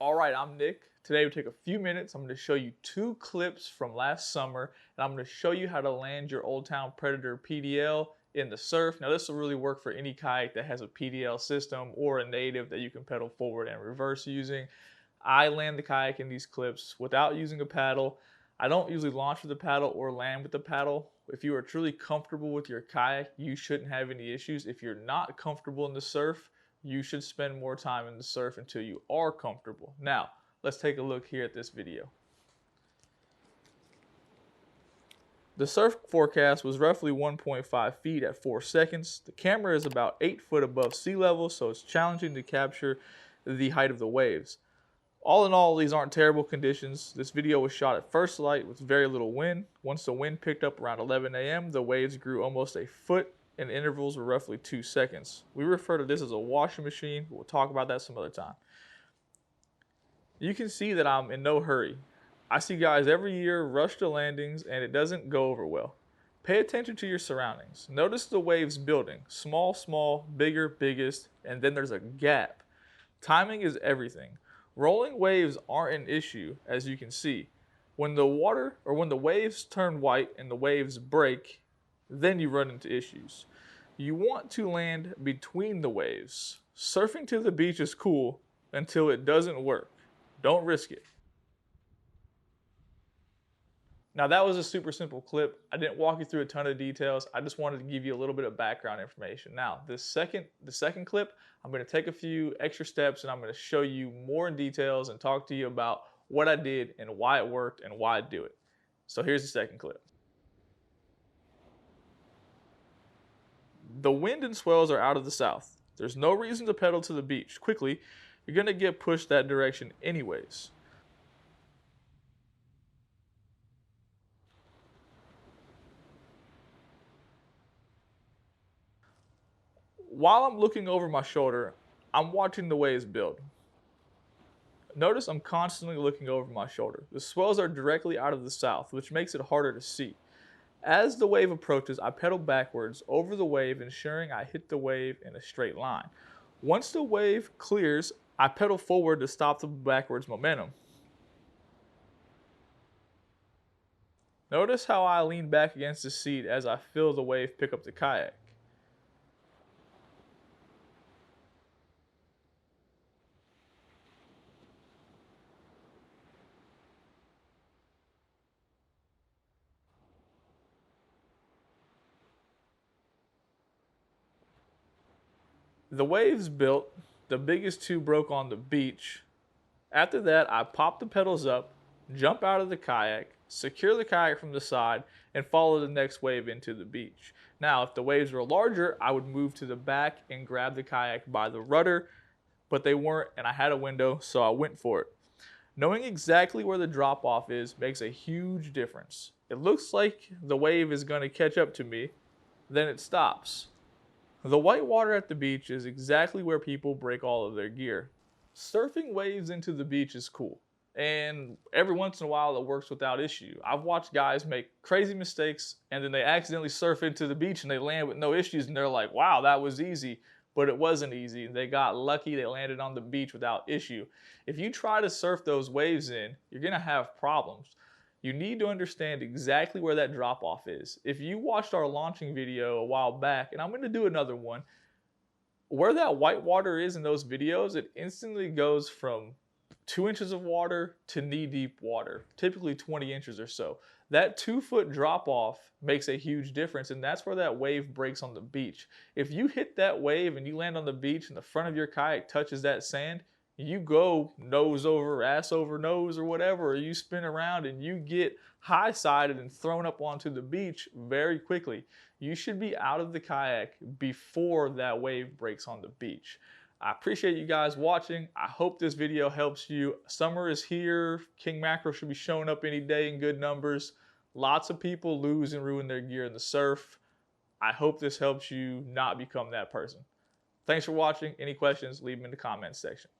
All right, I'm Nick. Today we'll take a few minutes. I'm going to show you 2 clips from last summer, and I'm going to show you how to land your Old Town Predator PDL in the surf. Now this will really work for any kayak that has a PDL system or a native that you can pedal forward and reverse using. I land the kayak in these clips without using a paddle. I don't usually launch with a paddle or land with a paddle. If you are truly comfortable with your kayak, you shouldn't have any issues. If you're not comfortable in the surf, you should spend more time in the surf until you are comfortable. Now, let's take a look here at this video. The surf forecast was roughly 1.5 feet at 4 seconds. The camera is about 8 foot above sea level, so it's challenging to capture the height of the waves. All in all, these aren't terrible conditions. This video was shot at first light with very little wind. Once the wind picked up around 11 a.m., the waves grew almost a foot and intervals were roughly 2 seconds. We refer to this as a washing machine, but we'll talk about that some other time. You can see that I'm in no hurry. I see guys every year rush to landings and it doesn't go over well. Pay attention to your surroundings. Notice the waves building. Small, small, bigger, biggest, and then there's a gap. Timing is everything. Rolling waves aren't an issue, as you can see. When the waves turn white and the waves break, then you run into issues. You want to land between the waves. Surfing to the beach is cool until it doesn't work. Don't risk it. Now that was a super simple clip. I didn't walk you through a ton of details. I just wanted to give you a little bit of background information. Now the second clip, I'm going to take a few extra steps and I'm going to show you more in details and talk to you about what I did and why it worked and why I do it. So here's the second clip. The wind and swells are out of the south. There's no reason to pedal to the beach quickly. You're going to get pushed that direction anyways. While I'm looking over my shoulder, I'm watching the waves build. Notice I'm constantly looking over my shoulder. The swells are directly out of the south, which makes it harder to see. As the wave approaches, I pedal backwards over the wave, ensuring I hit the wave in a straight line. Once the wave clears, I pedal forward to stop the backwards momentum. Notice how I lean back against the seat as I feel the wave pick up the kayak. The waves built, the biggest 2 broke on the beach. After that, I pop the pedals up, jump out of the kayak, secure the kayak from the side, and follow the next wave into the beach. Now, if the waves were larger, I would move to the back and grab the kayak by the rudder, but they weren't, and I had a window, so I went for it. Knowing exactly where the drop-off is makes a huge difference. It looks like the wave is going to catch up to me, then it stops. The white water at the beach is exactly where people break all of their gear. Surfing waves into the beach is cool, and every once in a while it works without issue. I've watched guys make crazy mistakes and then they accidentally surf into the beach and they land with no issues and they're like, wow, that was easy. But it wasn't easy. They got lucky, they landed on the beach without issue. If you try to surf those waves in, you're gonna have problems. You need to understand exactly where that drop off is. If you watched our launching video a while back, and I'm going to do another one, where that white water is in those videos, it instantly goes from 2 inches of water to knee-deep water, typically 20 inches or so. That 2-foot drop off makes a huge difference, and that's where that wave breaks on the beach. If you hit that wave and you land on the beach and the front of your kayak touches that sand, you go nose over, ass over nose or whatever, or you spin around and you get high-sided and thrown up onto the beach very quickly. You should be out of the kayak before that wave breaks on the beach. I appreciate you guys watching. I hope this video helps you. Summer is here. King mackerel should be showing up any day in good numbers. Lots of people lose and ruin their gear in the surf. I hope this helps you not become that person. Thanks for watching. Any questions, leave them in the comments section.